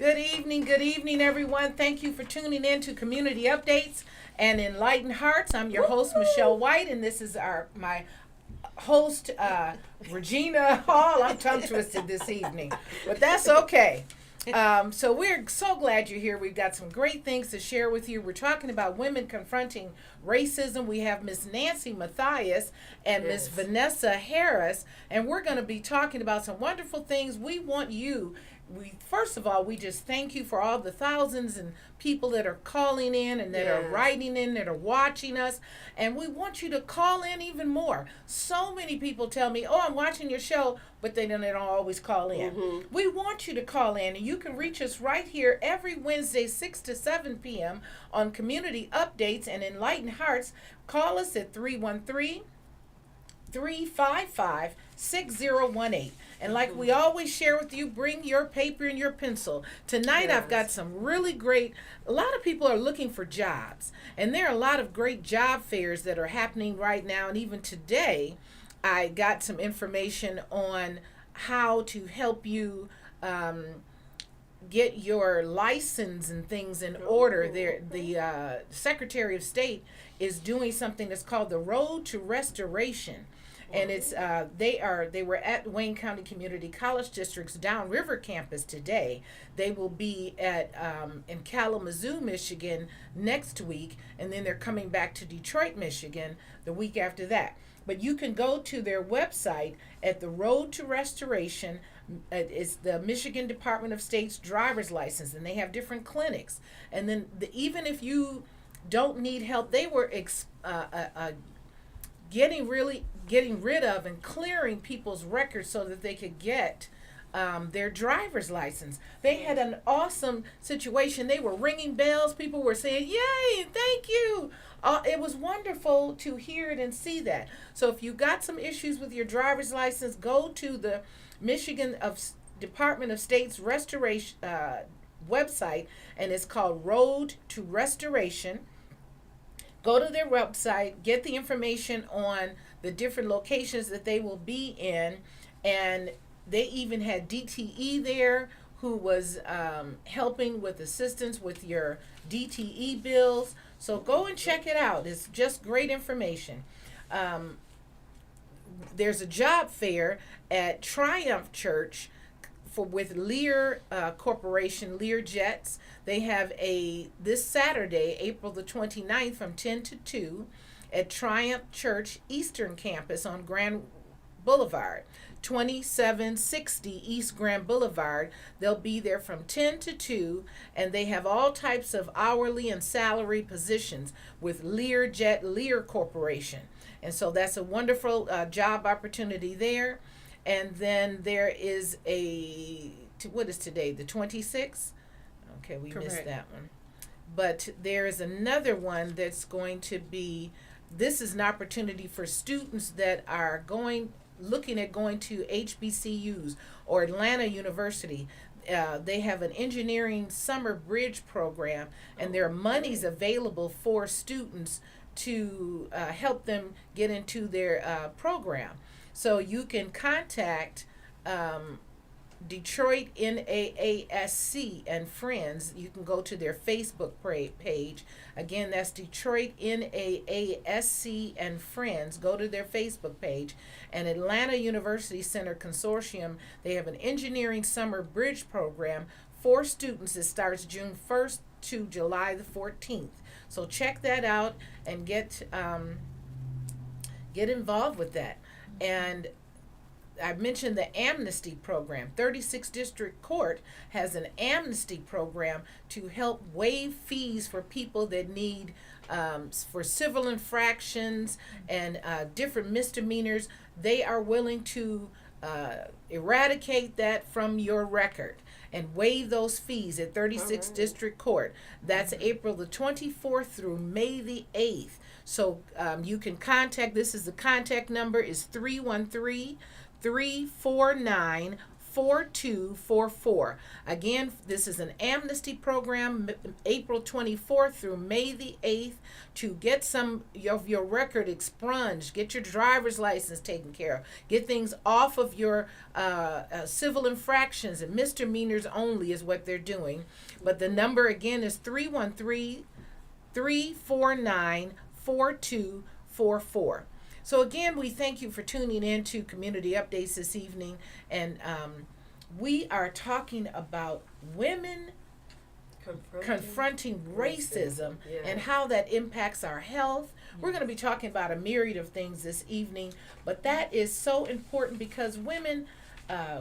Good evening, everyone. Thank you for tuning in to Community Updates and Enlightened Hearts. I'm your host, Michelle White, and this is my host, Regina Hall. I'm tongue twisted this evening, but that's okay. So we're so glad you're here. We've got some great things to share with you. We're talking about women confronting racism. We have Miss Nancy Matthias and Miss Vanessa Harris, and we're going to be talking about some wonderful things. We want you. First of all, we just thank you for all the thousands and people that are calling in and that are writing in, that are watching us, and we want you to call in even more. So many people tell me, "Oh, I'm watching your show," but they don't always call in. Mm-hmm. We want you to call in, and you can reach us right here every Wednesday, 6 to 7 p.m. on Community Updates and Enlightened Hearts. Call us at 313-355-6018. And like we always share with you, bring your paper and your pencil. Tonight I've got some really great, a lot of people are looking for jobs. And there are a lot of great job fairs that are happening right now. And even today, I got some information on how to help you get your license and things in order. The Secretary of State is doing something that's called the Road to Restoration. And it's they were at Wayne County Community College District's Downriver campus today. They will be at in Kalamazoo, Michigan next week, and then they're coming back to Detroit, Michigan the week after that. But you can go to their website at the Road to Restoration. It's the Michigan Department of State's driver's license, and they have different clinics. And then even if you don't need help, they were getting rid of and clearing people's records so that they could get their driver's license. They had an awesome situation. They were ringing bells. People were saying, "Yay, thank you." It was wonderful to hear it and see that. So if you got some issues with your driver's license, go to the Michigan Department of State's restoration website, and it's called Road to Restoration. Go to their website, get the information on the different locations that they will be in, and they even had DTE there who was helping with assistance with your DTE bills. So go and check it out. It's just great information. There's a job fair at Triumph Church with Lear Corporation, Lear Jets. They have this Saturday, April the 29th from 10 to 2 at Triumph Church Eastern Campus on Grand Boulevard, 2760 East Grand Boulevard. They'll be there from 10 to 2, and they have all types of hourly and salary positions with Lear Corporation. And so that's a wonderful job opportunity there. And then there is what is today, the 26th? Okay, we Correct. Missed that one. But there is another one that's going to be, this is an opportunity for students that are looking at going to HBCUs or Atlanta University. They have an engineering summer bridge program, and there are monies available for students to help them get into their program. So you can contact Detroit NAASC and Friends. You can go to their Facebook page. Again, that's Detroit NAASC and Friends. Go to their Facebook page. And Atlanta University Center Consortium, they have an engineering summer bridge program for students that starts June 1st to July the 14th. So check that out and get involved with that. And I mentioned the amnesty program. 36th District Court has an amnesty program to help waive fees for people that need for civil infractions and different misdemeanors. They are willing to eradicate that from your record and waive those fees at 36th District Court. That's April the 24th through May the 8th. So you can contact, this is the contact number is 313-349-4666. 4244. Again, this is an amnesty program, April 24th through May the 8th, to get some of your record expunged, get your driver's license taken care of, get things off of your civil infractions, and misdemeanors only is what they're doing. But the number again is 313-349-4244. So again, we thank you for tuning in to Community Updates this evening, and we are talking about women confronting racism and how that impacts our health. We're going to be talking about a myriad of things this evening, but that is so important because women,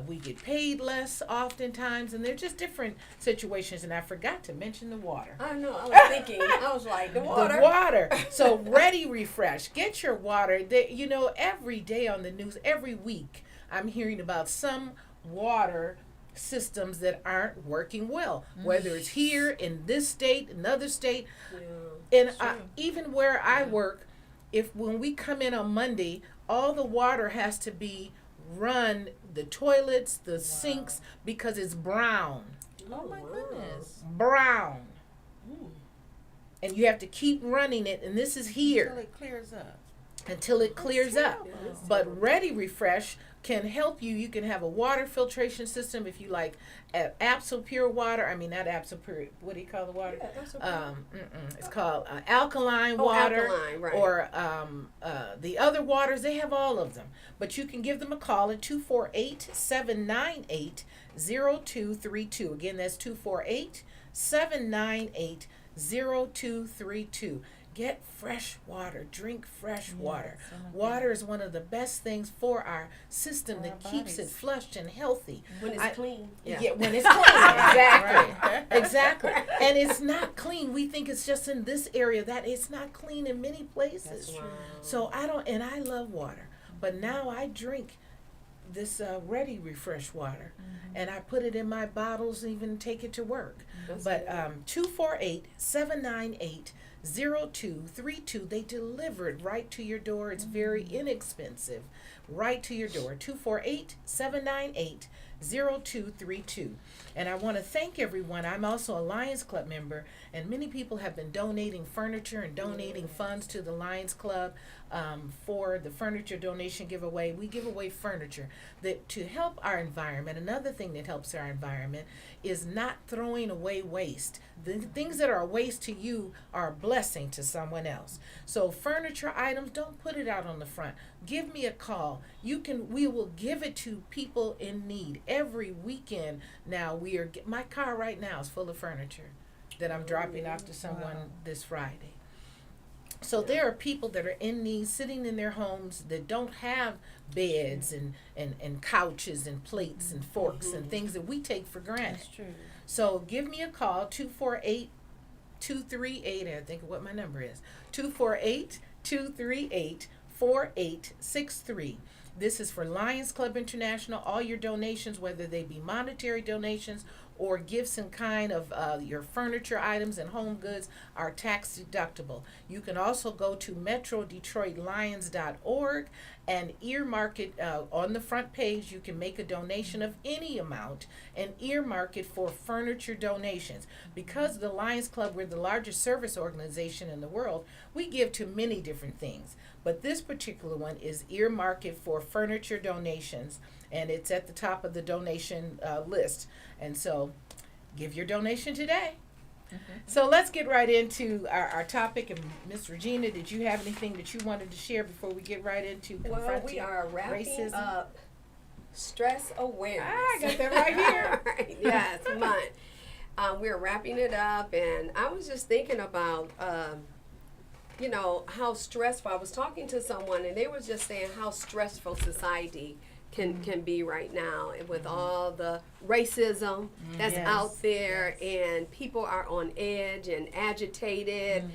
we get paid less oftentimes, and they're just different situations. And I forgot to mention the water. I know. I was thinking. I was like, the water. The water. So Ready Refresh. Get your water. You know, every day on the news, every week, I'm hearing about some water systems that aren't working well. Whether it's here in this state, another state, and even where I work, when we come in on Monday, all the water has to be run, the toilets, the sinks, because it's brown. Oh my goodness. Brown. And you have to keep running it, and this is here. Until it clears up. Until it clears up. But Ready Refresh can help you. You can have a water filtration system if you like Absol Pure water. I mean, not Absol Pure. What do you call the water? It's called alkaline water. Alkaline, right. Or the other waters. They have all of them. But you can give them a call at 248-798-0232. Again, that's 248-798-0232. Get fresh water. Drink fresh water. Water is one of the best things for our system that keeps it flushed and healthy. When it's clean. Yeah, when it's clean. Exactly. Exactly. And it's not clean. We think it's just in this area. That it's not clean in many places. Wow. So I love water. But now I drink this Ready Refresh water. And I put it in my bottles, even take it to work. But 248-798-0232. They deliver it right to your door. It's very inexpensive. Right to your door. 248-798-0232. And I want to thank everyone. I'm also a Lions Club member, and many people have been donating furniture and donating funds to the Lions Club for the furniture donation giveaway. We give away furniture that to help our environment. Another thing that helps our environment is not throwing away waste. The things that are a waste to you are a blessing to someone else. So furniture items, don't put it out on the front. Give me a call. We will give it to people in need. Every weekend now my car right now is full of furniture that I'm dropping off to someone this Friday. So there are people that are in need, sitting in their homes that don't have beds and couches and plates and forks and things that we take for granted. That's true. So give me a call, 248-238, I think what my number is, 248-238-4863. This is for Lions Club International. All your donations, whether they be monetary donations or gifts in kind of your furniture items and home goods, are tax deductible. You can also go to metrodetroitlions.org and earmark it on the front page. You can make a donation of any amount and earmark it for furniture donations. Because the Lions Club, we're the largest service organization in the world, we give to many different things. But this particular one is earmarked it for furniture donations, and it's at the top of the donation list. And so give your donation today. So let's get right into our topic. And Miss Regina, did you have anything that you wanted to share before we get right into confronting racism? Well, we are wrapping up stress awareness. I got that right here. Right, yes, month. We're wrapping it up, and I was just thinking about how stressful. I was talking to someone, and they were just saying how stressful society can be right now, and with all the racism that's out there, and people are on edge and agitated.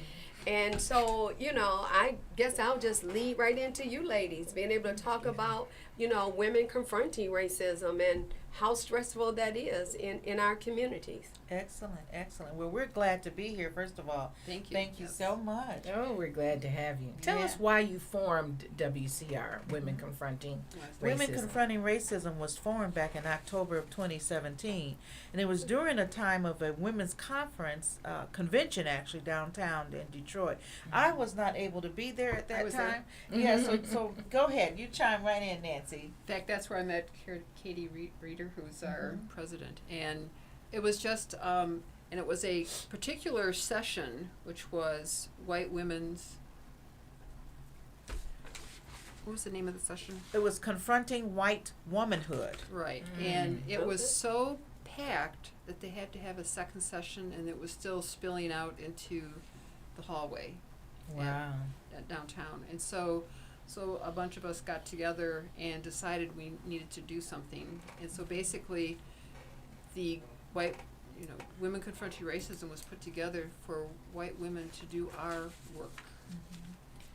And so, I guess I'll just lead right into you ladies, being able to talk about, women confronting racism and how stressful that is in our communities. Excellent, excellent. Well, we're glad to be here, first of all. Thank you. Thank you so much. Oh, we're glad to have you. Tell Yeah. us why you formed WCR, Women Confronting Women Racism. Confronting Racism was formed back in October of 2017, and it was during a time of a women's conference, convention actually, downtown in Detroit. I was not able to be there at that was there. time. Yeah, so go ahead. You chime right in, Nancy. In fact, that's where I met Katie Reeder, who's our president, and it was just, and it was a particular session, which was white women's. What was the name of the session? It was Confronting White Womanhood. Right, and it was Okay. so packed that they had to have a second session, and it was still spilling out into the hallway Wow. at downtown, and so a bunch of us got together and decided we needed to do something, and so basically, the white, Women Confronting Racism was put together for white women to do our work.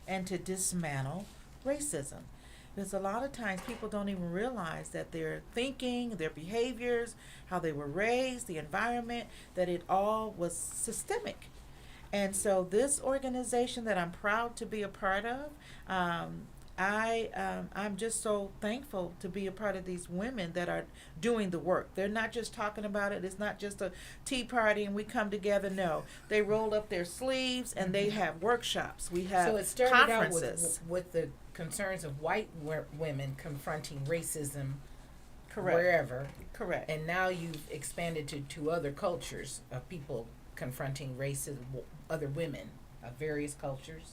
And to dismantle racism. Because a lot of times people don't even realize that their thinking, their behaviors, how they were raised, the environment, that it all was systemic. And so this organization that I'm proud to be a part of, I'm just so thankful to be a part of these women that are doing the work. They're not just talking about it. It's not just a tea party and we come together. No, they roll up their sleeves and they have workshops. We have So it started conferences. out with the concerns of white women confronting racism Correct. wherever, Correct. and now you've expanded to other cultures of people confronting racism, other women of various cultures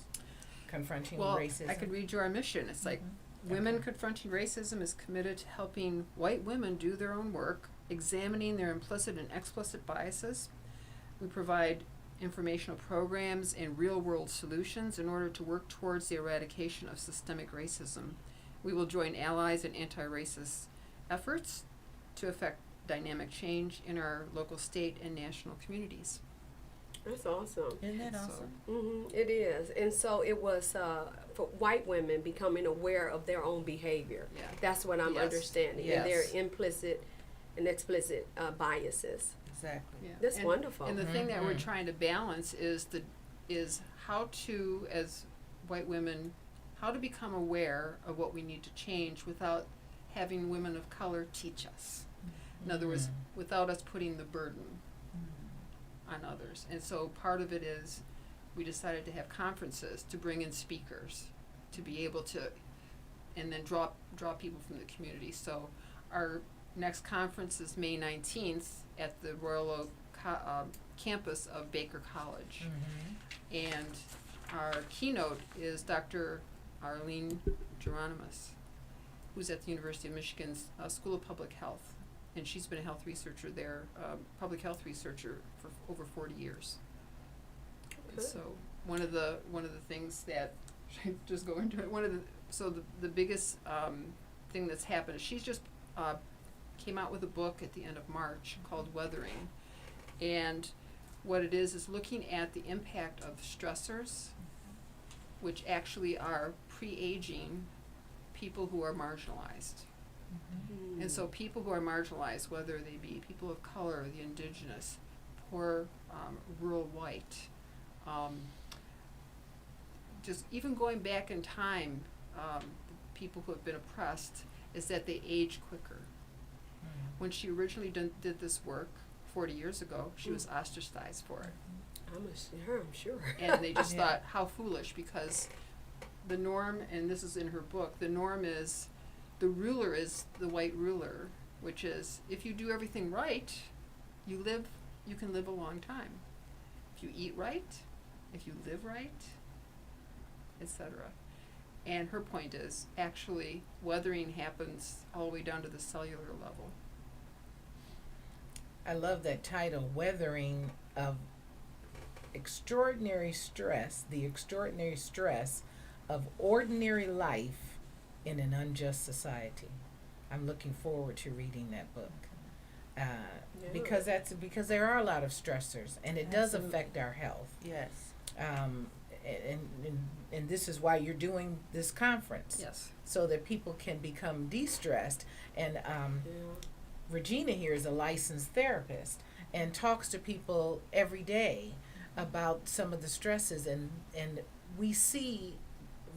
confronting Well, racism. I could read you our mission. It's like, Women Confronting Racism is committed to helping white women do their own work, examining their implicit and explicit biases. We provide informational programs and real-world solutions in order to work towards the eradication of systemic racism. We will join allies in anti-racist efforts to effect dynamic change in our local, state, and national communities. That's awesome. Isn't that So- awesome? It is. And so it was for white women becoming aware of their own behavior. Yeah. That's what I'm Yes. understanding. Yes. And their implicit and explicit biases. Exactly. Yeah. That's And- wonderful. And the thing that we're Mhm. trying to balance is how to, as white women, how to become aware of what we need to change without having women of color teach us. In other words, without us putting the burden on others. And so part of it is we decided to have conferences to bring in speakers to be able to, and then draw people from the community. So our next conference is May 19th at the Royal Oak campus of Baker College. And our keynote is Dr. Arlene Geronimus, who's at the University of Michigan's School of Public Health. And she's been a health researcher there, public health researcher for over 40 years. And Okay. so one of the things that, should I just go into it? The biggest thing that's happened is she's just came out with a book at the end of March called Weathering. And what it is looking at the impact of stressors, which actually are pre-aging people who are marginalized. And so people who are marginalized, whether they be people of color, the indigenous, poor, rural white, just even going back in time, people who have been oppressed, is that they age quicker. When she originally did this work 40 years ago, she was ostracized for it. I'm sure. And they just Yeah. thought, how foolish, because the norm, and this is in her book, the norm is, the ruler is the white ruler, which is, if you do everything right, you can live a long time. If you eat right, if you live right, etc. And her point is, actually, weathering happens all the way down to the cellular level. I love that title, Weathering of Extraordinary Stress, the extraordinary stress of ordinary life in an unjust society. I'm looking forward to reading that book. Because there are a lot of stressors and it does Absolutely. affect our health. Yes. And this is why you're doing this conference. Yes. So that people can become de-stressed. And Regina here is a licensed therapist and talks to people every day about some of the stresses, and we see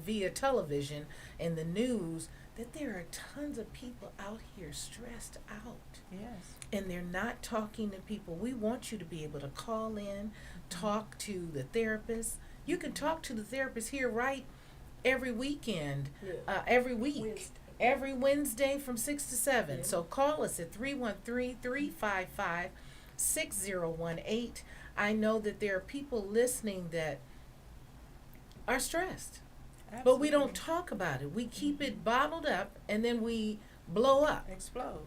via television and the news that there are tons of people out here stressed out. Yes. And they're not talking to people. We want you to be able to call in, talk to the therapist. You can talk to the therapist here right every weekend, every week. Wednesday. Every Wednesday from 6 to 7. Yeah. So call us at 313-355-6018. I know that there are people listening that are stressed. But we don't talk about it. We keep it bottled up, and then we blow up,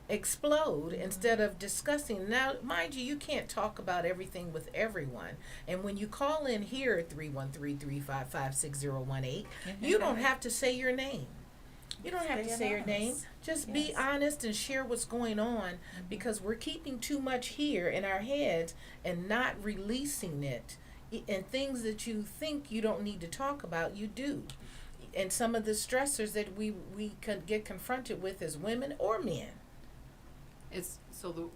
explode instead of discussing. Now, mind you, you can't talk about everything with everyone. And when you call in here at 313-355-6018, you don't have to say your name. You don't have to say your name. Just be honest and share what's going on, because we're keeping too much here in our heads and not releasing it. And things that you think you don't need to talk about, you do. And some of the stressors that we can get confronted with as women or men.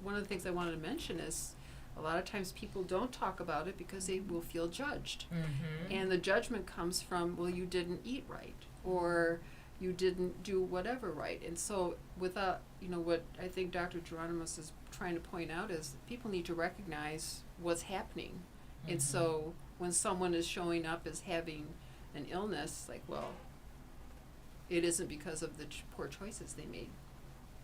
One of the things I wanted to mention is a lot of times people don't talk about it because they will feel judged. Mm-hmm. And the judgment comes from, well, you didn't eat right, or you didn't do whatever right. And so without, what I think Dr. Geronimus is trying to point out is people need to recognize what's happening. Mm-hmm. And so when someone is showing up as having an illness, like, well, it isn't because of the poor choices they made.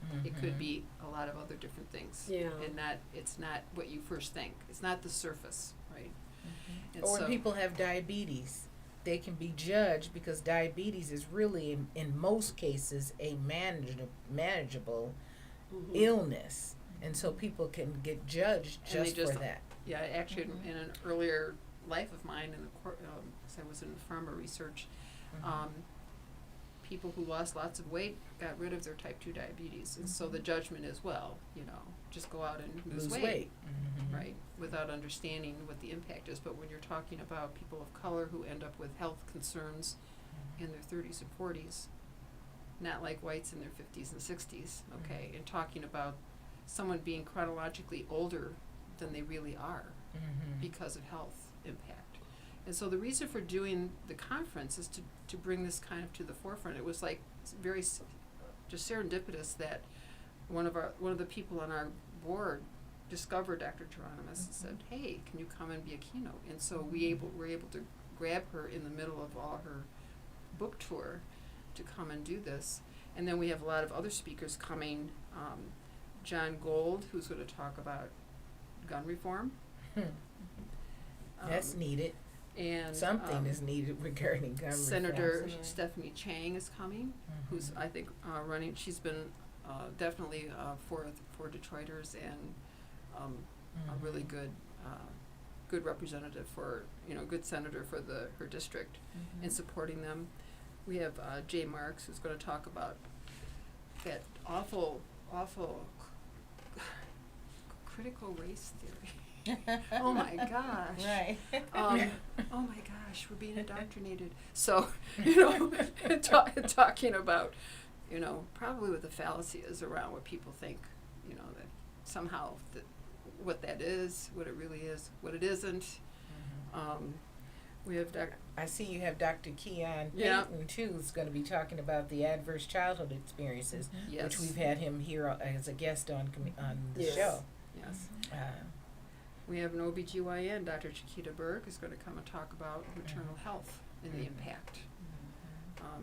Mm-hmm. It could be a lot of other different things. Yeah. And it's not what you first think. It's not the surface, right? And Or when so- people have diabetes, they can be judged because diabetes is really, in most cases, a manageable illness. And so people can get judged And they just for that. Yeah, actually, in an earlier life of mine, in the because I was in pharma research, people who lost lots of weight got rid of their type 2 diabetes. And so the judgment is, well, just go out and lose weight. Mm-hmm. Right, without understanding what the impact is. But when you're talking about people of color who end up with health concerns in their 30s and 40s, not like whites in their 50s and 60s, okay, and talking about someone being chronologically older than they really are because of health impact. And so the reason for doing the conference is to bring this kind of to the forefront. It was like very just serendipitous that one of the people on our board discovered Dr. Geronimus and said, "Hey, can you come and be a keynote?" And so we were able to grab her in the middle of all her book tour to come and do this. And then we have a lot of other speakers coming. John Gold, who's going to talk about gun reform. That's needed. And Something is needed regarding gun Senator reform. Stephanie Chang is coming, who's I think running. She's been definitely for Detroiters and a really good representative for good senator for her district, and supporting them. We have Jay Marks, who's going to talk about that awful critical race theory. Oh my gosh. Right. Oh my gosh, we're being indoctrinated. So, talking about, probably what the fallacy is around what people think, that somehow what that is, what it really is, what it isn't. We have I see you have Dr. Keon Yeah. Payton, too, who's going to be talking about the adverse childhood experiences, Yes. which we've had him here as a guest on the Yes. show. Yes. Uh, We have an OBGYN, Dr. Chiquita Berg, who's going to come and talk about maternal health and the impact.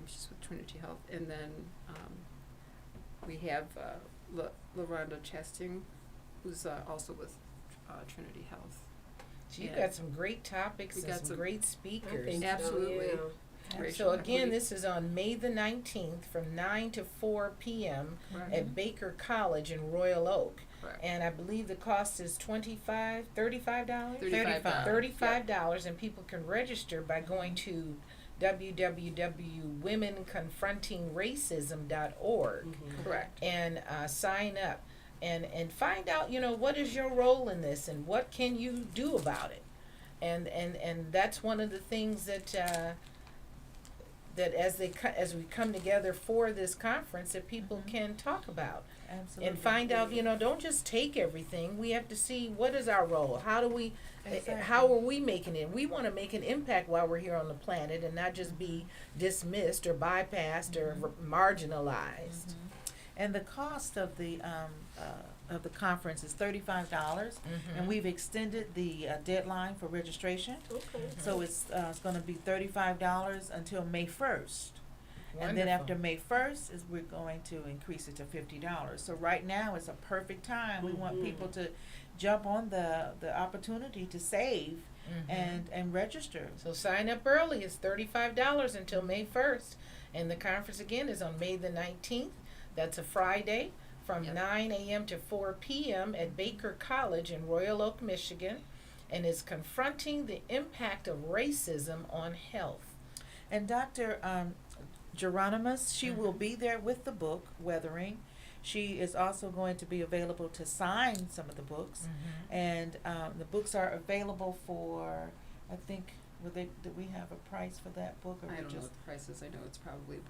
She's with Trinity Health. And then we have LaRonda Chasting, who's also with Trinity Health. so you've Yeah. got some great topics We and got some some- great I speakers. think Absolutely. So, Great. So I again, believe- this is on May the 19th from 9 to 4 p.m. Correct. at Baker College in Royal Oak. Correct. And I believe the cost is $35. $35. $35, and people can register by going to www.womenconfrontingracism.org Correct. and sign up and find out, what is your role in this and what can you do about it. And that's one of the things that that as we come together for this conference, that people can talk about Absolutely. and find out. Don't just take everything. We have to see what is our role. How do we? Exactly. How are we making it? We want to make an impact while we're here on the planet, and not just be dismissed or bypassed or marginalized. And the cost of the conference is $35, and we've extended the deadline for registration. Okay. So it's going to be $35 until May 1st. And then Wonderful. after May 1st we're going to increase it to $50. So right now it's a perfect time. We want people to jump on the opportunity to save and register. So sign up early. It's $35 until May 1st, and the conference again is on May the 19th. That's a Friday, from 9 a.m. to 4 p.m. at Baker College in Royal Oak, Michigan, and is confronting the impact of racism on health. And Dr. Geronimus, she will be there with the book, Weathering. She is also going to be available to sign some of the books. And the books are available for, I think, do we have a price for that book? Or I we don't know just, what the price is. I know it's probably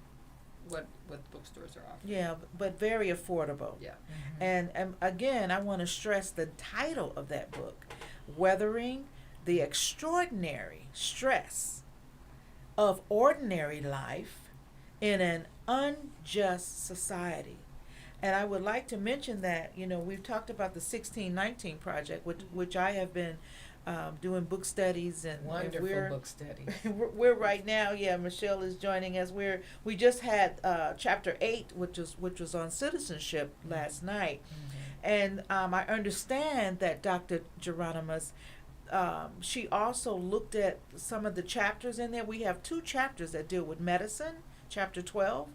what bookstores are offering. yeah, but very affordable. Yeah. And again, I want to stress the title of that book, Weathering the Extraordinary Stress of Ordinary Life in an Unjust Society. And I would like to mention that, we've talked about the 1619 Project, which I have been doing book studies, and Wonderful we're book study. we're right now. Yeah, Michelle is joining us. We just had chapter 8, which was on citizenship last night, and I understand that Dr. Geronimus, she also looked at some of the chapters in there. We have 2 chapters that deal with medicine, chapter 12,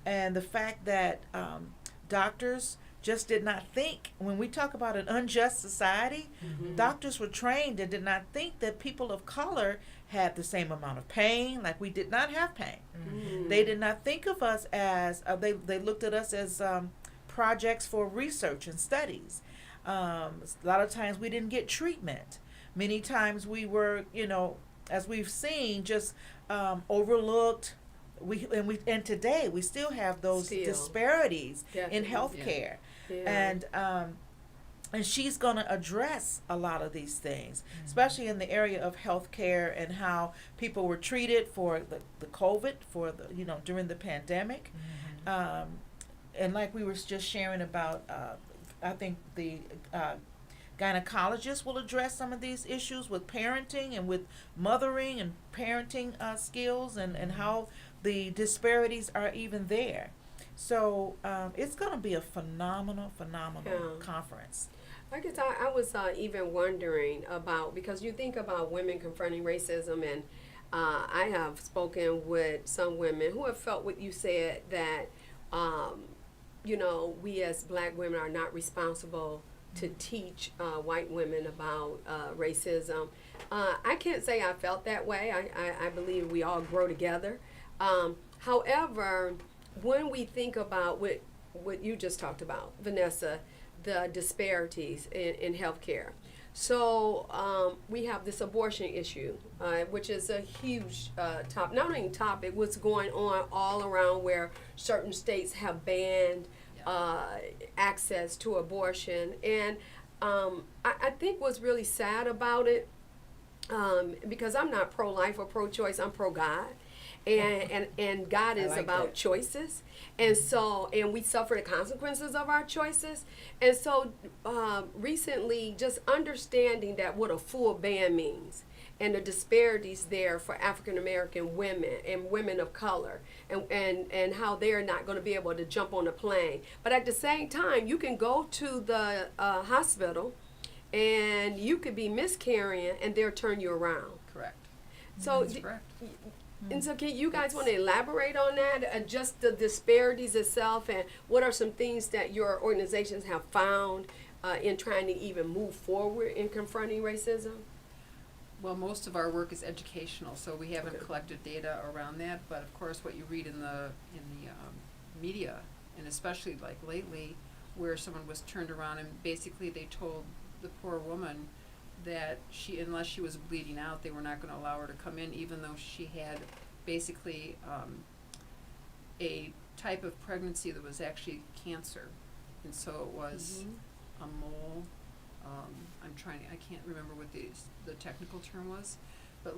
and the fact that doctors just did not think, when we talk about an unjust society, doctors were trained and did not think that people of color had the same amount of pain, like we did not have pain. They did not think of us as, they looked at us as projects for research and studies. A lot of times we didn't get treatment. Many times we were, as we've seen, just overlooked. And today we still have those disparities in healthcare. And she's going to address a lot of these things, especially in the area of healthcare and how people were treated for the COVID, during the pandemic. And like we were just sharing about, I think the gynecologists will address some of these issues with parenting and with mothering and parenting skills, and how the disparities are even there. So it's going to be a phenomenal conference. I guess I was even wondering about, because you think about women confronting racism, and I have spoken with some women who have felt what you said, that we as black women are not responsible to teach white women about racism. I can't say I felt that way. I believe we all grow together. However, when we think about what you just talked about, Vanessa, the disparities in healthcare. So we have this abortion issue, which is a huge not only topic, what's going on all around, where certain states have banned access to abortion. And I think what's really sad about it, because I'm not pro-life or pro-choice, I'm pro-God. And God is about choices. And so, and we suffer the consequences of our choices. And so recently, just understanding that what a full ban means, and the disparities there for African American women and women of color, and how they're not going to be able to jump on a plane. But at the same time, you can go to the hospital and you could be miscarrying, and they'll turn you around. Correct. So That's correct. And so can you guys want to elaborate on that, and just the disparities itself, and what are some things that your organizations have found in trying to even move forward in confronting racism? Well, most of our work is educational, so we haven't collected data around that. But of course, what you read in the media, and especially like lately, where someone was turned around and basically they told the poor woman that unless she was bleeding out, they were not going to allow her to come in, even though she had basically a type of pregnancy that was actually cancer, and so it was a mole. I can't remember what the technical term was, but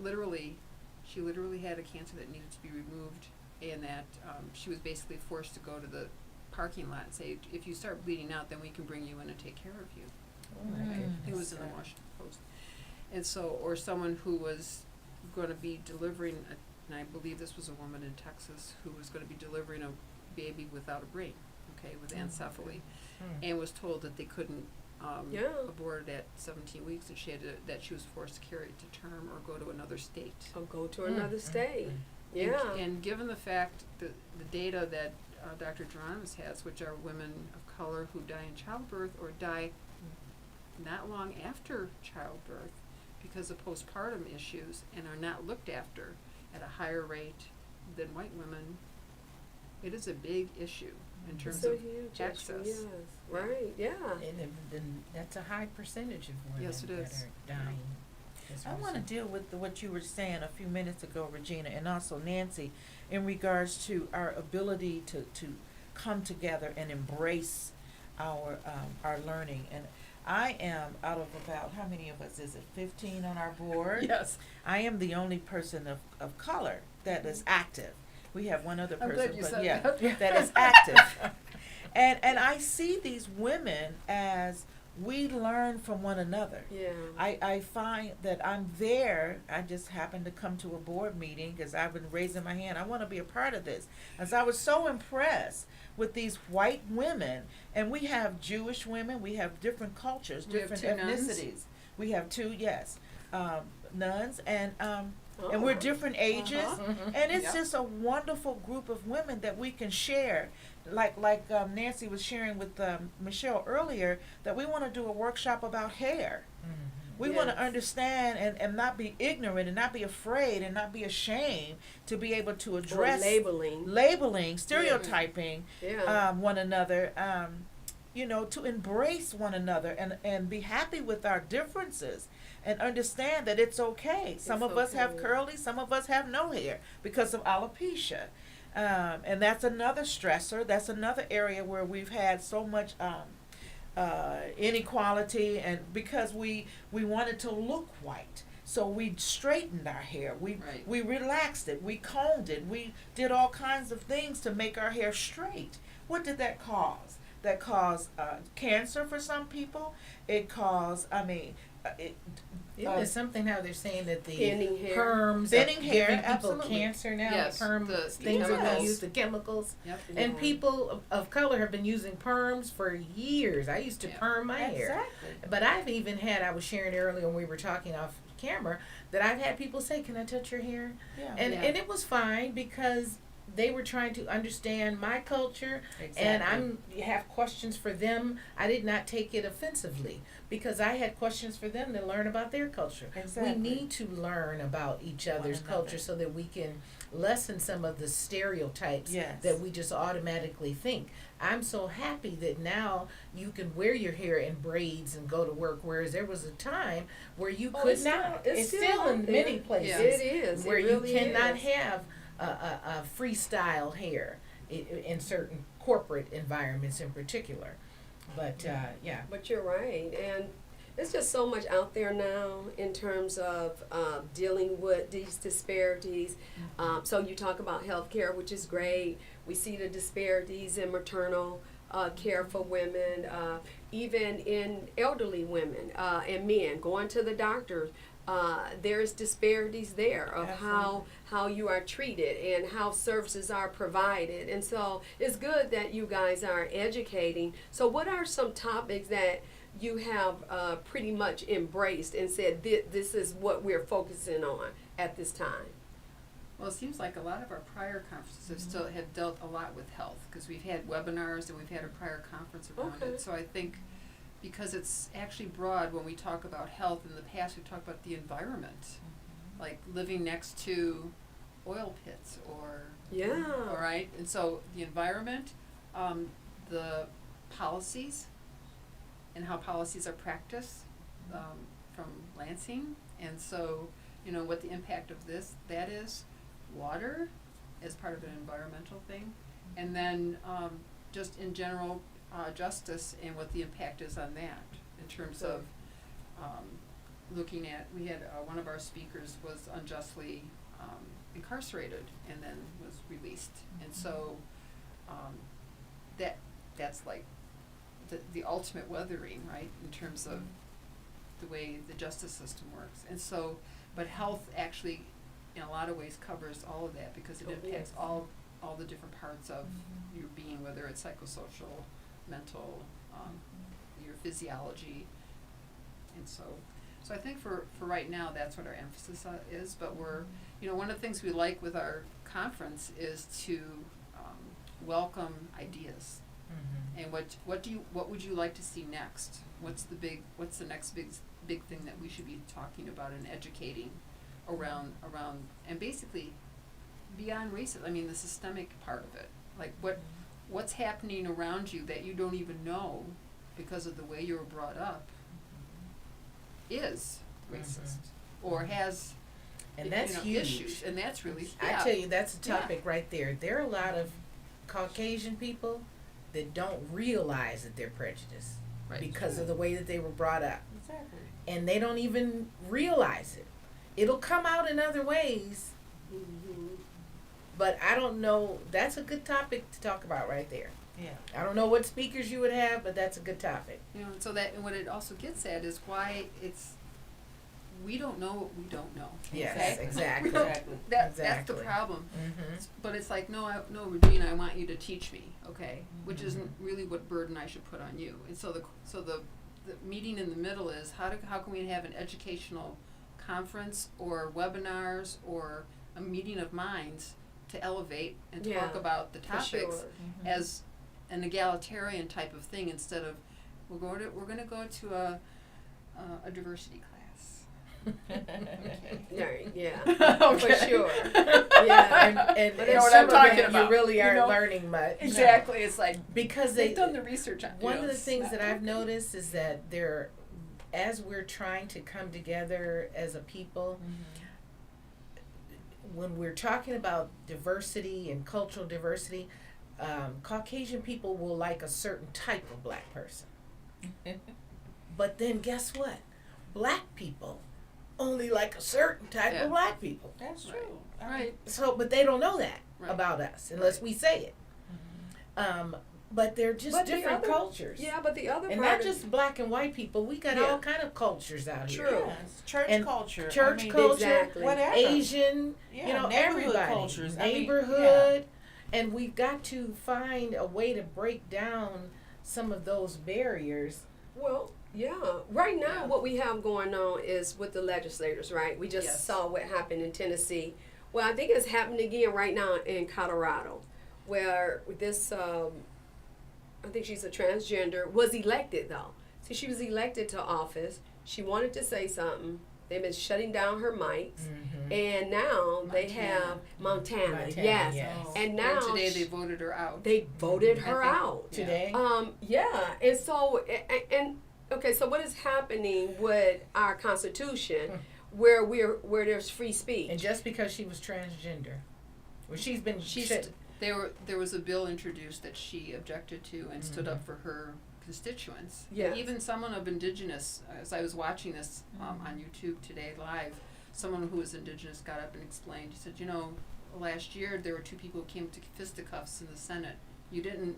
she literally had a cancer that needed to be removed, and that she was basically forced to go to the parking lot and say, if you start bleeding out, then we can bring you in and take care of you. Oh my Right? goodness. It was in the Washington Post. And so, or someone who was going to be delivering, and I believe this was a woman in Texas who was going to be delivering a baby without a brain, okay, with anencephaly, and was told that they couldn't abort at 17 weeks, and that she was forced to carry it to term or go to another state. Or go to another state. And, Yeah. and given the fact that the data that Dr. Geronimus has, which are women of color who die in childbirth or die not long after childbirth because of postpartum issues and are not looked after at a higher rate than white women, it is a big issue in terms It's a of huge access. issue, yes. Right, yeah. And that's a high percentage of women Yes, it is. that are dying. as a I want to result. deal with what you were saying a few minutes ago, Regina, and also Nancy, in regards to our ability to come together and embrace our learning. And I am, out of about, how many of us is it, 15 on our board? Yes. I am the only person of color that is active. We have one other I'm person, glad you but said yeah, that. that is active. And I see these women as we learn from one another. Yeah. I find that I'm there. I just happened to come to a board meeting because I've been raising my hand. I want to be a part of this. As I was so impressed with these white women, and we have Jewish women, we have different cultures, We have different two nuns. ethnicities. We have two, yes, nuns, and Oh. we're different ages, and it's Yep. just a wonderful group of women that we can share. Like Nancy was sharing with Michelle earlier, that we want to do a workshop about hair. We want to Yes. understand and not be ignorant and not be afraid and not be ashamed to be able to Or address labeling. stereotyping Yeah. one another, to embrace one another and be happy with our differences and understand that it's okay. Some It's of us have okay. curly, some of us have no hair because of alopecia. And that's another stressor. That's another area where we've had so much inequality, and because we wanted to look white. So we straightened our hair. Right. We relaxed it. We combed it. We did all kinds of things to make our hair straight. What did that cause? That caused cancer for some people. It caused, Isn't it something how they're saying that the Thinning hair. perms Thinning are hair, giving people absolutely. cancer now? Yes, The perm the things that chemicals. they use, the chemicals. Yep. And Yeah. people of color have been using perms for years. I used to Yeah. perm my hair. Exactly. But I've even had, I was sharing earlier when we were talking off camera, that I've had people say, "Can I touch your hair?" Yeah. And Yeah. and it was fine because they were trying to understand my culture, and you have questions for them. I did not take it offensively because I had questions for them to learn about their culture. Exactly. We need to learn about each other's another. culture so that we can lessen some of the stereotypes Yes. that we just automatically think. I'm so happy that now you can wear your hair in braids and go to work, whereas there was a time where you Oh, could it's still- not. it's It's still still out in there. many places Yeah. It is. where it really you cannot is. have a freestyle hair in certain corporate environments in particular. But yeah. But you're right, and there's just so much out there now in terms of dealing with these disparities. So you talk about healthcare, which is great. We see the disparities in maternal care for women, even in elderly women and men going to the doctor. There's disparities there of how you are treated and how services are provided. And so it's good that you guys are educating. So what are some topics that you have pretty much embraced and said this is what we're focusing on at this time? Well, it seems like a lot of our prior conferences have still have dealt a lot with health, because we've had webinars and we've had a prior conference around Okay. it. So I think because it's actually broad, when we talk about health, in the past we've talked about the environment, like living next to oil pits or Yeah. all right, and so the environment, the policies, and how policies are practiced from Lansing, and so what the impact of that is, water as part of an environmental thing, and then just in general justice and what the impact is on that in terms of looking at, we had one of our speakers was unjustly incarcerated and then was released, and so that's like the ultimate weathering, right, in terms of the way the justice system works. And so, but health actually in a lot of ways covers all of that, because it impacts all the different parts of your being, whether it's psychosocial, mental, your physiology. And so I think for right now, that's what our emphasis is. But we're, one of the things we like with our conference is to welcome ideas. And what would you like to see next? What's the next big thing that we should be talking about and educating around, and basically beyond racism, I mean the systemic part of it. Like what's happening around you that you don't even know because of the way you were brought up is racist or has and that's huge. Issues, and that's really I tell you, that's a topic right there. There are a lot of Caucasian people that don't realize that they're prejudiced because of the way that they were brought up. Exactly. And they don't even realize it. It'll come out in other ways. But I don't know. That's a good topic to talk about right there. Yeah. I don't know what speakers you would have, but that's a good topic. And so and what it also gets at is why we don't know what we don't know. Yes, exactly. That's the problem. But it's like, no, Regina, I want you to teach me, okay? Which isn't really what burden I should put on you. And so the meeting in the middle is how can we have an educational conference or webinars or a meeting of minds to elevate and talk about the topics as an egalitarian type of thing, instead of we're going to go to a diversity class. Yeah, Okay. for sure. Yeah, And you know what I'm talking about. You really aren't learning much. Exactly. It's like because they've done the research on. One of the things that I've noticed is that as we're trying to come together as a people, when we're talking about diversity and cultural diversity, Caucasian people will like a certain type of black person. But then guess what? Black people only like a certain type of black people. That's true. Right. So, but they don't know that about us unless we say it. But they're just different cultures. Yeah, but the other and part not just black and white people. We got all kind of cultures out here. True. Yes. Church And culture. Church culture, whatever. Asian, neighborhood everybody. cultures. Neighborhood. And we've got to find a way to break down some of those barriers. Well, yeah. Right now, what we have going on is with the legislators, right? We just saw what happened in Tennessee. Well, I think it's happening again right now in Colorado, where this, I think she's a transgender, was elected though. See, she was elected to office. She wanted to say something. They've been shutting down her mics. And now they have Montana, yes. And now today they voted her out. They voted her out. Today? Yeah. And so, okay, so what is happening with our Constitution where there's free speech? And just because she was transgender, well, there was a bill introduced that she objected to and stood up for her constituents. Yes. Even someone of indigenous, as I was watching this on YouTube today live, someone who was indigenous got up and explained. He said, last year there were two people who came to fisticuffs in the Senate. You didn't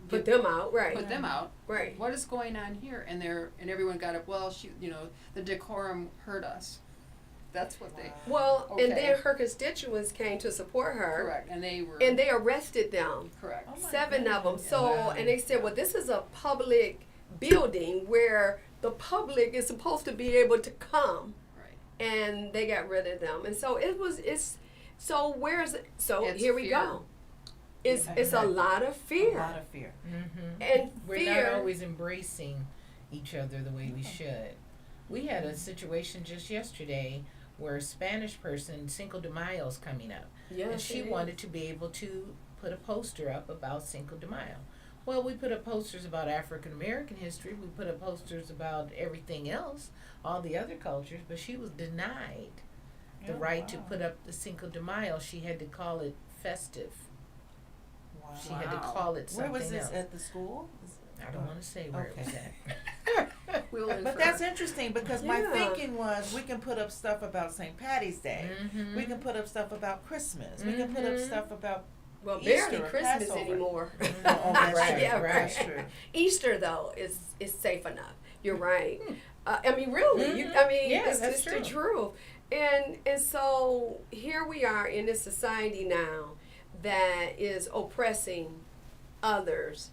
put them out, right? Put them out, right? What is going on here? And everyone got up. Well, the decorum hurt us. That's what they. Well, and then her constituents came to support her. Correct, and they arrested them. Correct. 7 of them. So, and they said, well, this is a public building where the public is supposed to be able to come. Right. And they got rid of them. And so here we go. It's a lot of fear. A lot of fear. And we're not always embracing each other the way we should. We had a situation just yesterday where a Spanish person, Cinco de Mayo's coming up. Yes, and she wanted to be able to put a poster up about Cinco de Mayo. Well, we put up posters about African American history. We put up posters about everything else, all the other cultures, but she was denied the Oh, right to wow. put up the Cinco de Mayo, she had to call it festive. Wow. She had to Wow. call it something Where was this else. at the school? I don't want to say where it was Okay. at. We'll But infer. that's interesting because my Yeah. thinking was we can put up stuff about St. Patty's Day. Mhm. We can put up stuff about Christmas. We can put up Mhm. stuff about Well, Easter barely or Christmas Passover. anymore. Oh, that's Right, true. Yeah, That's right. true. Easter though is safe enough. You're right. I mean, really. Mhm. I mean, Yeah, it's that's just the true. truth. And so here we are in this society now that is oppressing others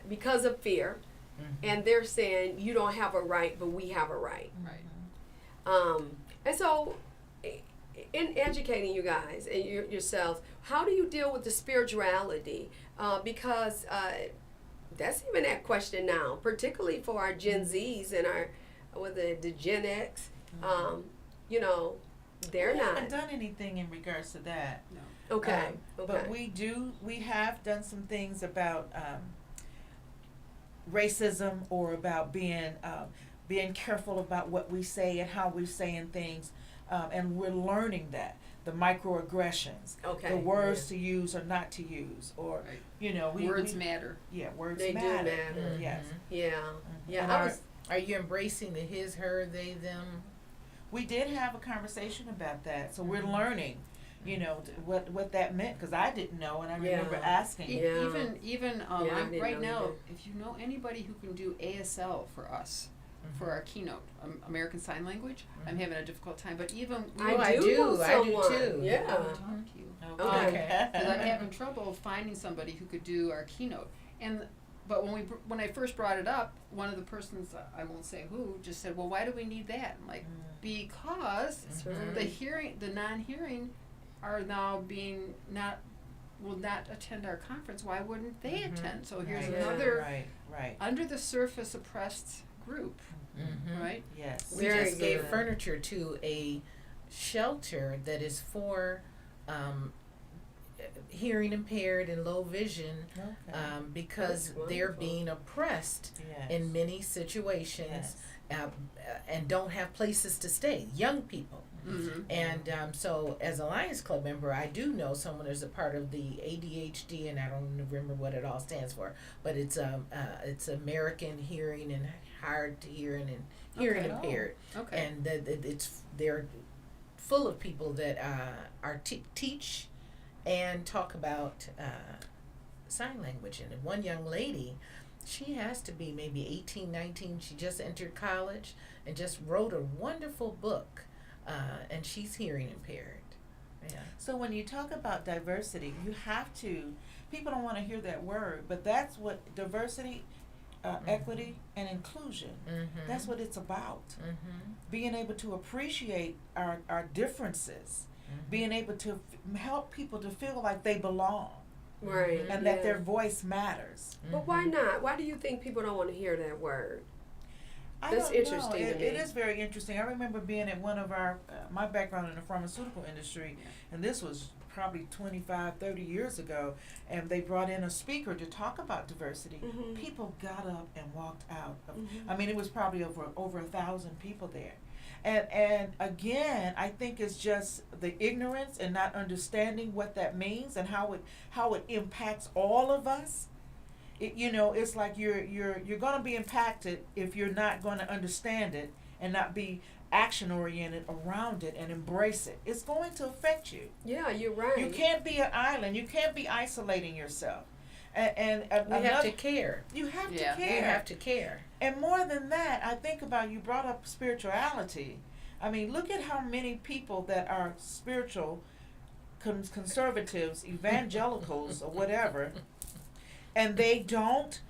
because of fear, and they're saying you don't have a right, but we have a right. Right. And so, in educating you guys and yourselves, how do you deal with the spirituality? Because that's even that question now, particularly for our Gen Zs and our with the Gen X. You know, they're We not haven't done anything in regards to that. okay. But we have done some things about racism or about being careful about what we say and how we're saying things, and we're learning that the microaggressions, Okay, the words to use or not to use, or Right. you know, Words matter. Yeah, words They do matter. matter. Yes, Yeah, yeah. And I our- was Are you embracing the his, her, they, them? we did have a conversation about that, so we're Mhm. learning. You know what that meant because I didn't know, and I remember Yeah. asking. Yeah. Even Yeah, I I'm, didn't right know now, either. if you know anybody who can do ASL for us, for our keynote, American Sign Language, I'm having a difficult time. But even Oh, I know do someone. too. Yeah. I want to talk to you. Okay. Because I'm having trouble finding somebody who could do our keynote. But when I first brought it up, one of the persons, I won't say who, just said, "Well, why do we need that?" I'm like, because That's Mhm. right. the non-hearing are now will not attend our conference. Why wouldn't they Mhm. attend? So here's Right, another right, under the surface oppressed group, Mhm. right? yes. We Very just gave good. furniture to a shelter that is for hearing impaired and low vision Okay. because That's they're wonderful. being oppressed Yes. in many situations Yes. and don't have places to stay. Young people. Mm-hmm. And so, as a Lions Club member, I do know someone who's a part of the ADHD, and I don't remember what it all stands for, but it's American Hearing and Hard to Hearing and Hearing Okay. Impaired, Okay. and they're full of people that are teach and talk about sign language. And one young lady, she has to be maybe 18, 19. She just entered college and just wrote a wonderful book. And she's hearing impaired. Yeah. So when you talk about diversity, you have to. People don't want to hear that word, but that's what diversity, equity, and inclusion. Mm-hmm. That's what it's about. Mm-hmm. Being able to appreciate our differences, being able to help people to feel like they belong Right. and yeah. that their voice matters. But why not? Why do you think people don't want to hear that word? That's don't know. interesting to It me. is very interesting. I remember being at one of our, my background in the pharmaceutical industry, and this was probably 25, 30 years ago, and they brought in a speaker to talk about diversity. Mhm. People got up and walked out. Mhm. I mean, it was probably over 1,000 people there. And again, I think it's just the ignorance and not understanding what that means and how it impacts all of us. It's like you're going to be impacted if you're not going to understand it and not be action oriented around it and embrace it. It's going to affect you. Yeah, you're right. You can't be an island. You can't be isolating yourself. And We have to care. You have Yeah. to We care. have to care. And more than that, I think about, you brought up spirituality. I mean, look at how many people that are spiritual conservatives, evangelicals, or whatever, and they don't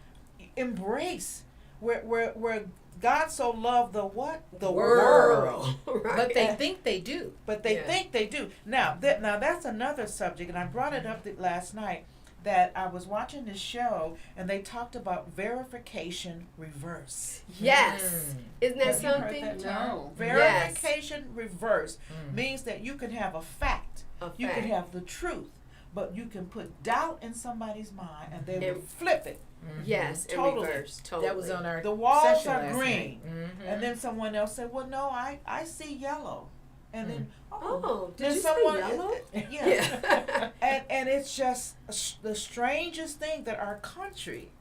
embrace where God so loved the what? The world. Right. But they think they do. But they Yeah. think they do. Now that's another subject, and I brought it up last night, that I was watching this show and they talked about verification reverse. Yes. Mm. Isn't that Have you heard something? that term? No. Verification reverse Mm. means that you can have a fact, A you fact. can have the truth, but you can put doubt in somebody's mind and they will And- flip it. Mhm. Yes, in Totally. reverse. Totally. That was on our The walls session are last green. night. Mhm. And then someone else said, well, no, I see yellow. And then, Oh, did then you someone, say yellow? yeah. And it's just the strangest thing that our country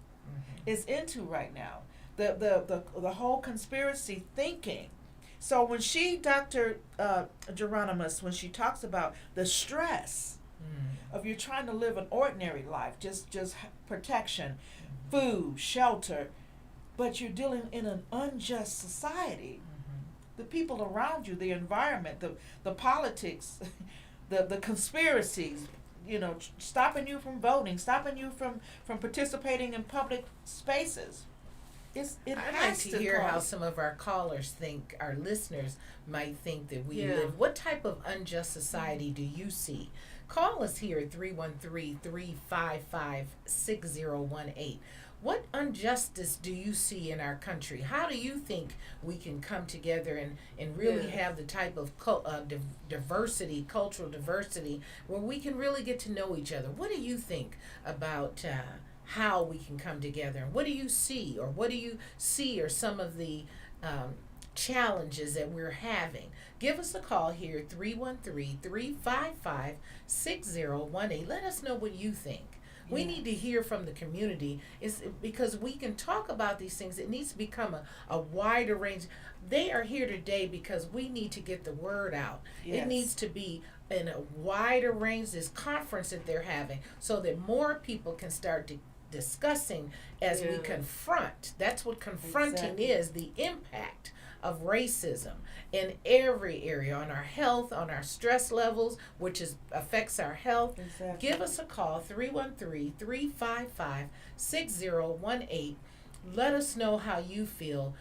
is into right now. The whole conspiracy thinking. So when Dr. Geronimus, when she talks about the stress of you trying to live an ordinary life, just protection, food, shelter, but you're dealing in an unjust society. The people around you, the environment, the politics, the conspiracies, stopping you from voting, stopping you from participating in public spaces. It I'd has like to hear how cause. some of our callers think, our listeners might think that we Yeah. live. What type of unjust society do you see? Call us here at 313-355-6018. What injustice do you see in our country? How do you think we can come together and really Yeah. have the type of diversity, cultural diversity, where we can really get to know each other? What do you think about how we can come together? What do you see, or what do you see are some of the challenges that we're having? Give us a call here at 313-355-6018. Let us know what you think. We Yes. need to hear from the community, is because we can talk about these things. It needs to become a wider range. They are here today because we need to get the word out. It Yes. needs to be in a wider range, this conference that they're having, so that more people can start discussing as we Yeah. confront. That's what confronting Exactly. is, the impact of racism in every area, on our health, on our stress levels, which affects our health. Exactly. Give us a call, 313-355-6018. Let us know how you feel.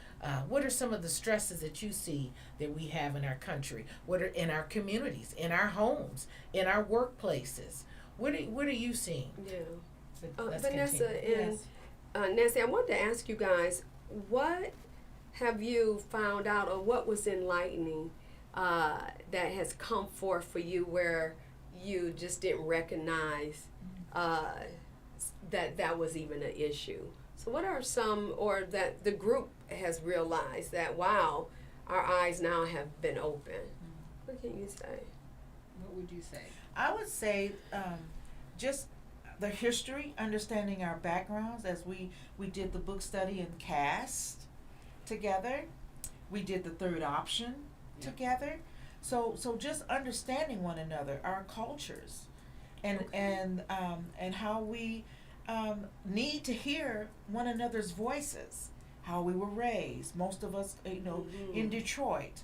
What are some of the stresses that you see that we have in our country? What are in our communities, in our homes, in our workplaces? What are you seeing? Yeah. Let's Vanessa continue. and Yes. Nancy, I wanted to ask you guys, what have you found out, or what was enlightening that has come forth for you, where you just didn't recognize that was even an issue? So what are some, or that the group has realized that, wow, our eyes now have been open? What can you say? What would you say? I would say just the history, understanding our backgrounds, as we did the book study and cast together. We did the third option Yeah. together. So just understanding one another, our cultures, and how we need to hear one another's voices, how we were raised. Most of us, in Detroit.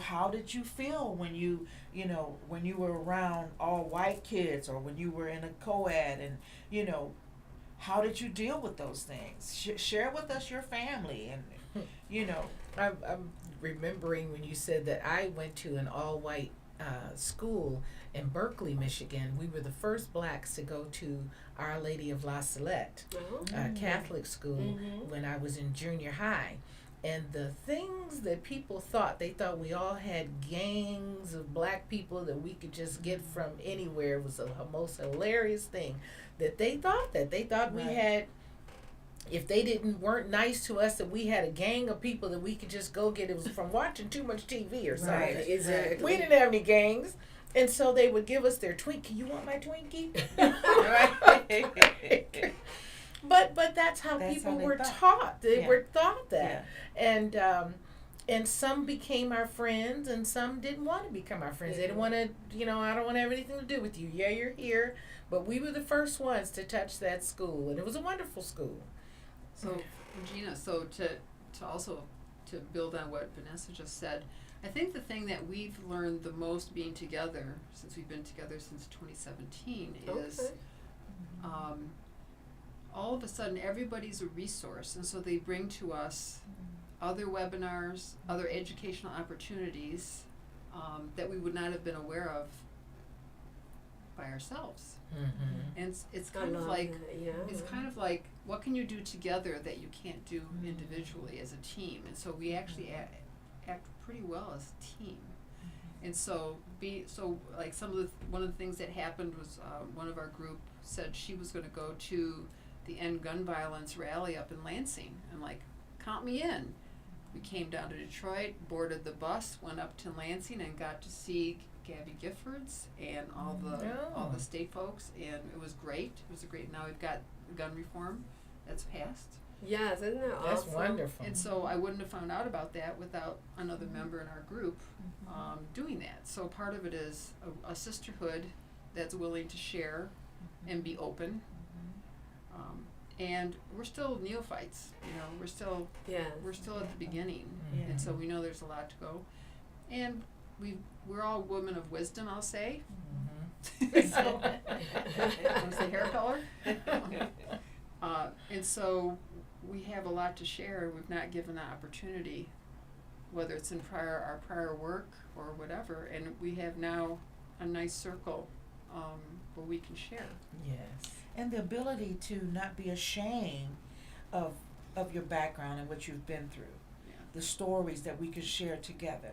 How did you feel when you were around all white kids, or when you were in a co-ed, and how did you deal with those things? Share with us your family, and I'm remembering when you said that I went to an all-white school in Berkeley, Michigan. We were the first blacks to go to Our Lady of La Salette, Oh. Catholic school, when I was in junior high. And the things that people thought, they thought we all had gangs of black people that we could just get from anywhere. It was the most hilarious thing that they thought we Right. had. If they weren't nice to us, that we had a gang of people that we could just go get. It was from watching too much TV or something. Right, exactly. We didn't have any gangs. And so they would give us their Twinkie. You want my Twinkie? But that's how That's people how they were thought. taught. They Yeah. were taught that. And some became our friends, and some didn't want to become our friends. They didn't want to, I don't want to have anything to do with you. Yeah, you're here. But we were the first ones to touch that school, and it was a wonderful school. So, Regina, to build on what Vanessa just said, I think the thing that we've learned the most being together, since we've been together since 2017, is Okay. all of a sudden everybody's a resource, and so they bring to us other webinars, other educational opportunities that we would not have been aware of by ourselves. Mm-hmm. And it's I kind of love like that, yeah. it's kind of like, what can you do together that you can't do individually as a team? And so we actually act pretty well as a team. And so one of the things that happened was one of our group said she was going to go to the End Gun Violence rally up in Lansing. I'm like, count me in. we came down to Detroit, boarded the bus, went up to Lansing, and got to see Gabby Giffords and all the state folks, and it was great. It was a great. Now we've got gun reform that's passed. Yes, isn't that That's awesome? wonderful. And so I wouldn't have found out about that without another member in our group doing that. So part of it is a sisterhood that's willing to share and be open. And we're still neophytes, we're still at the beginning, and so we know there's a lot to go. And we're all women of wisdom, I'll say. So, want to say hair color? And so we have a lot to share. We've not given the opportunity, whether it's in our prior work or whatever, and we have now a nice circle where we can share. Yes. And the ability to not be ashamed of your background and what you've been through. Yeah. The stories that we can share together,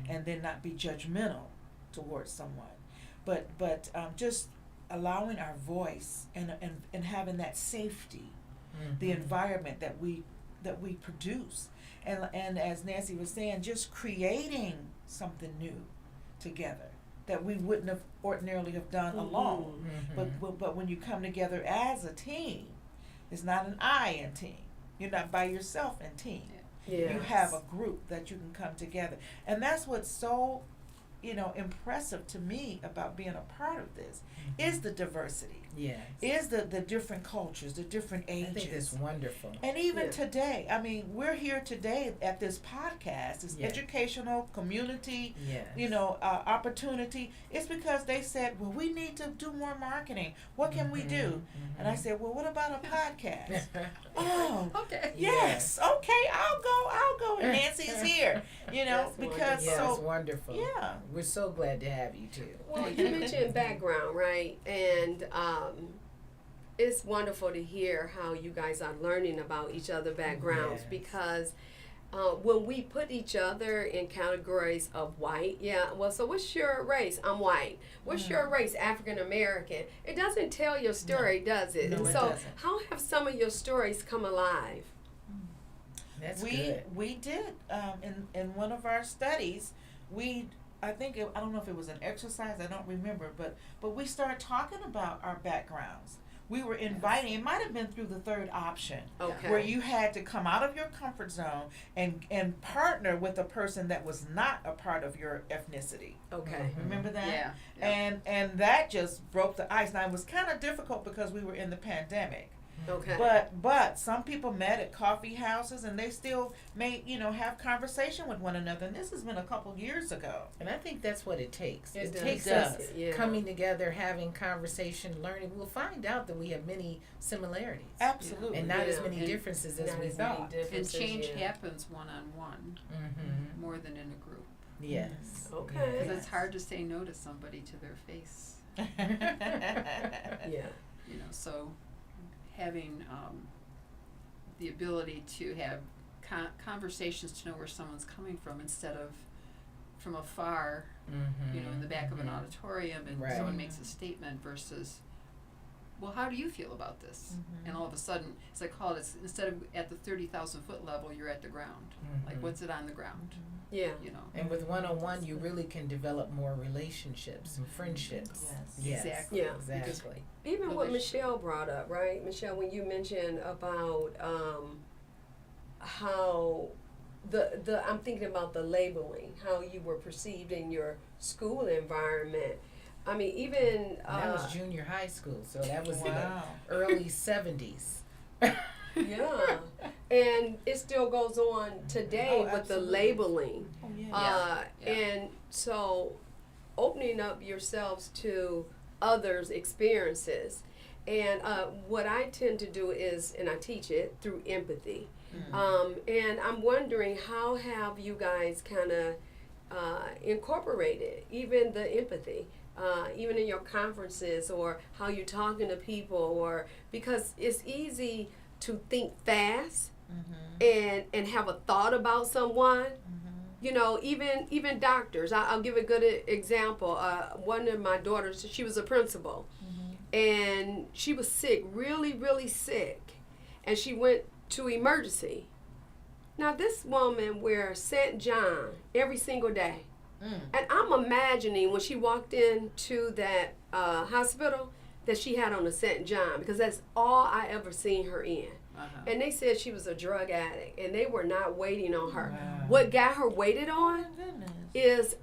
and then not be judgmental towards someone. But just allowing our voice and having that safety, the environment that we produce. And as Nancy was saying, just creating something new together that we wouldn't have ordinarily have done alone. But when you come together as a team, it's not an I in team. You're not by yourself in team. Yes. You have a group that you can come together. And that's what's so, impressive to me about being a part of this is the diversity. Yes. Is the different cultures, the different ages. I think it's wonderful. And even today, we're here today at this podcast. It's educational, community, opportunity. It's because they said, well, we need to do more marketing. What can we do? And I said, well, what about a podcast? Oh, Okay. yes. Okay, I'll go. And Nancy's here, That's because wonderful. It's wonderful. yeah. We're so glad to have you too. Well, you mentioned background, right? And it's wonderful to hear how you guys are learning about each other's backgrounds, Yes. because when we put each other in categories of white, so what's your race? I'm white. What's your race? African American. It doesn't tell your story, does it? No, And it so doesn't. how have some of your stories come alive? That's we good. we did in one of our studies. I don't know if it was an exercise. I don't remember, but we started talking about our backgrounds. We were inviting. It might have been through the third option, Okay. where you had to come out of your comfort zone and partner with a person that was not a part of your ethnicity. Okay. Remember that? Yeah. And that just broke the ice. Now it was kind of difficult because we were in the pandemic. Okay. But some people met at coffee houses and they still may have conversation with one another. And this has been a couple years ago. And I think that's what it takes. It does. Takes It us does. Yeah. coming together, having conversation, learning. We'll find out that we have many similarities Absolutely. and not as Yeah. many And differences as not we as many thought. differences, And change yeah. happens one-on-one more than in a group. Yes. Okay. Because it's hard to say no to somebody to their face. Yeah. So having the ability to have conversations to know where someone's coming from instead of from afar, in the back of an auditorium, and Right. someone makes a statement versus, well, how do you feel about this? And all of a sudden, as I call it, it's instead of at the 30,000 foot level, you're at the ground. Like, what's it on the ground? Yeah. And with one-on-one, you really can develop more relationships and friendships. Yes. Exactly. Yeah. Exactly. Even what Relationship. Michelle brought up, right? Michelle, when you mentioned about how I'm thinking about the labeling, how you were perceived in your school environment. I mean, even And that was junior high school, so that was Wow. in the early 70s. yeah, and it still goes on today with the absolutely. labeling. Oh, yeah. Yeah. And so opening up yourselves to others' experiences. And what I tend to do is, and I teach it through empathy. And I'm wondering, how have you guys kind of incorporated even the empathy, even in your conferences, or how you're talking to people, or because it's easy to think fast and have a thought about someone. Even doctors. I'll give a good example. One of my daughters, she was a principal, and she was sick, really, really sick, and she went to emergency. Now this woman wears St. John every single day. Mm. And I'm imagining when she walked into that hospital that she had on a St. John, because that's all I ever seen her in. Uh-huh. And they said she was a drug addict, and they were not waiting on her. Wow. What got her waited Oh on my goodness. is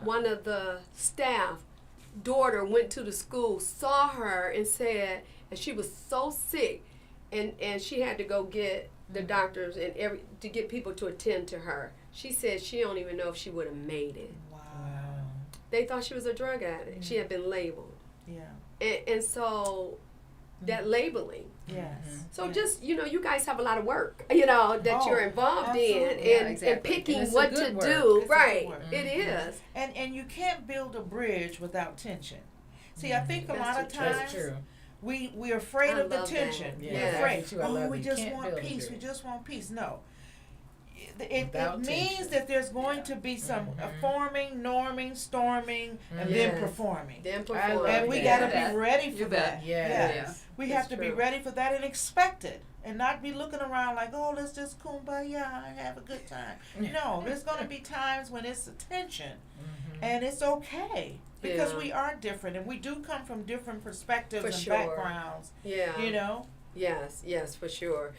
one of the staff daughter went to the school, saw her, and said, and she was so sick, and she had to go get the doctors and to get people to attend to her. She said she don't even know if she would have made it. Wow. They thought she was a drug addict. She had been labeled, Yeah. and so that labeling. Yes. So yes. just, you guys have a lot of work, that Oh, you're involved in, absolutely. Yeah, and exactly. picking And it's a what good to work. do. It's a good Right. work. It is. And you can't build a bridge without tension. See, I think a That's lot of true. times That's true. we're afraid I of the love that. tension. Yeah, We're I afraid. do too. I Oh, love we it. You just can't want build a peace. We bridge. just want peace. No. It Without means tension. that there's going Yeah. to be some Mhm. forming, norming, storming, and Yes. then performing. Then I perform. love And we that. got to Yeah. be ready for You bet. that. Yes. Yeah. We That's have to be true. ready for that and expect it, and not be looking around like, oh, let's just kumbaya and have a good time. No, there's going to be times when it's a tension, and it's okay because Yeah. we are different, and we do come from different perspectives For and sure. backgrounds. Yeah. You know. Yes, for sure.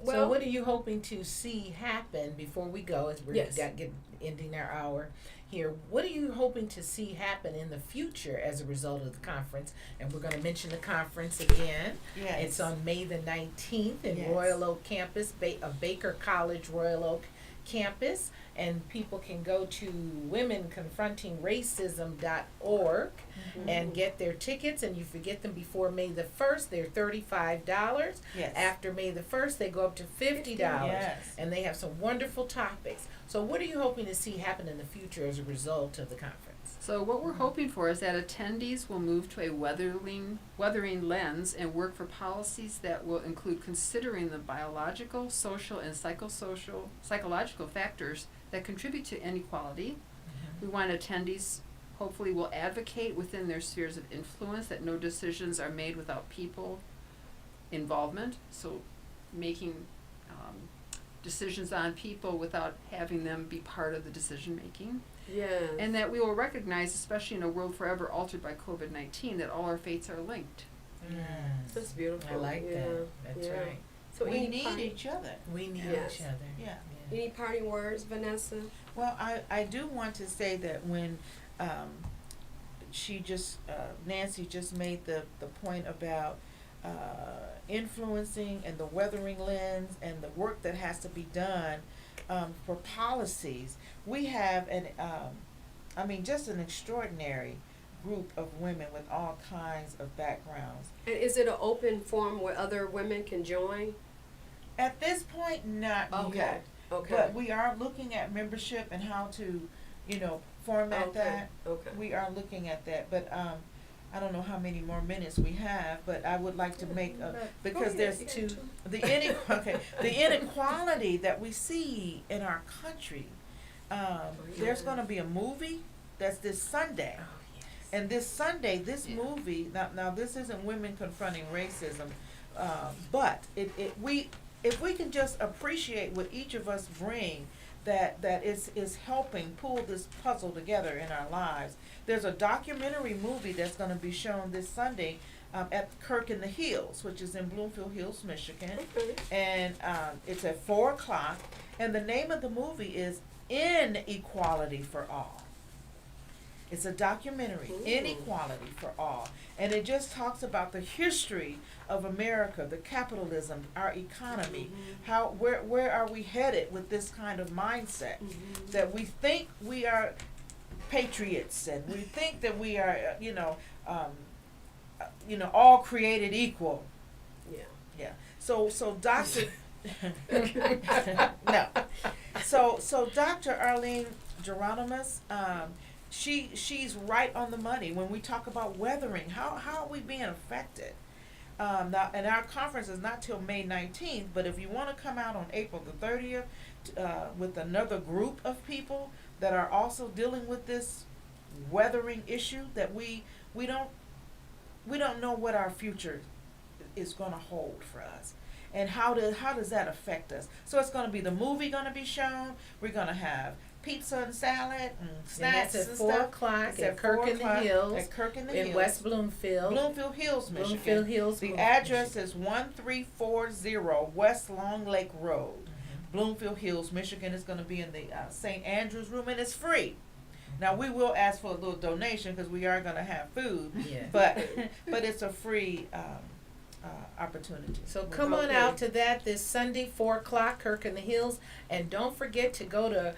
So what are you hoping to see happen before we go, as we're Yes. ending our hour here? What are you hoping to see happen in the future as a result of the conference? And we're going to mention the conference again. Yes. It's on May the 19th in Yes. Royal Oak campus, Baker College Royal Oak campus. And people can go to womenconfrontingracism.org and get their tickets. And you forget them before May the 1st, they're $35. Yes. After May the 1st, they go up to $50. Yes. And they have some wonderful topics. So what are you hoping to see happen in the future as a result of the conference? So what we're hoping for is that attendees will move to a weathering lens and work for policies that will include considering the biological, social, and psychological factors that contribute to inequality. We want attendees hopefully will advocate within their spheres of influence that no decisions are made without people involvement. So making decisions on people without having them be part of the decision making. Yes. And that we will recognize, especially in a world forever altered by COVID-19, that all our fates are linked. Yes. That's beautiful. I like Yeah. that. That's Yeah. right. So we any need each other. We need Yes. each other. Yeah. Any parting words, Vanessa? Well, I do want to say that when Nancy just made the point about influencing and the weathering lens and the work that has to be done for policies, we have just an extraordinary group of women with all kinds of backgrounds. And is it an open forum where other women can join? At this point, not Okay. yet. Okay. But we are looking at membership and how to, format Okay. that. Okay. We are looking at that, but I don't know how many more minutes we have, but I would like to make because there's the inequality that we see in our country. There's going to be a movie that's this Sunday, Oh, yes. and this Sunday, this movie now this isn't women confronting racism, but if we can just appreciate what each of us bring, that is helping pull this puzzle together in our lives. There's a documentary movie that's going to be shown this Sunday at Kirk in the Hills, which is in Bloomfield Hills, Michigan, Okay. and it's at 4:00. And the name of the movie is Inequality for All. It's a documentary, Ooh. Inequality for All. And it just talks about the history of America, the capitalism, our economy, where are we headed with this kind of mindset, that we think we are patriots and we think that we are, all created equal. Yeah. Yeah. So Dr. No. So Dr. Arlene Geronimus, she's right on the money when we talk about weathering. How are we being affected? Now, and our conference is not till May 19th, but if you want to come out on April the 30th with another group of people that are also dealing with this weathering issue, that we don't know what our future is going to hold for us. And how does that affect us? So it's going to be the movie going to be shown. We're going to have pizza and salad and snacks and that's and at 4 stuff. o'clock It's at Kirk in the Hills. At Kirk in the in Hills. West Bloomfield. Bloomfield Hills, Michigan. Bloomfield Hills. The Bloomfield, address is 1340 West Long Lake Road. Bloomfield Hills, Michigan. Is going to be in the St. Andrews room, and it's free. Now we will ask for a little donation because we are going to have food, Yeah. but it's a free opportunity. So We'll come go on through. out to that this Sunday, 4 o'clock, Kirk in the Hills. And don't forget to go to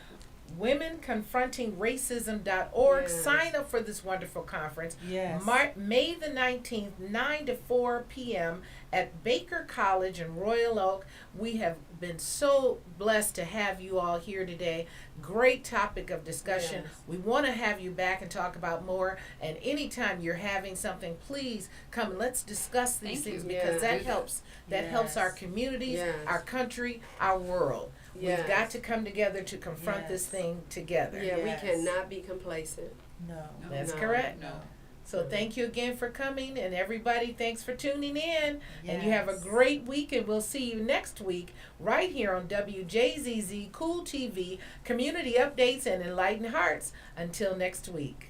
womenconfrontingracism.org. Yes. Sign up for this wonderful conference. Yes. May the 19th, 9 to 4 p.m. at Baker College in Royal Oak. We have been so blessed to have you all here today. Great topic of discussion. Yes. We want to have you back and talk about more. And anytime you're having something, please come and let's discuss these Thank things you. because Yeah. that helps. That helps our communities, Yes. our country, our world. Yes. We've got to come together to confront this Yes. thing together. Yeah, Yes. we cannot be complacent. No. That's No. correct. No. So thank you again for coming, and everybody, thanks for tuning in. And you have a Yes. great week, and we'll see you next week right here on WJZZ Cool TV, community updates and enlightened hearts. Until next week.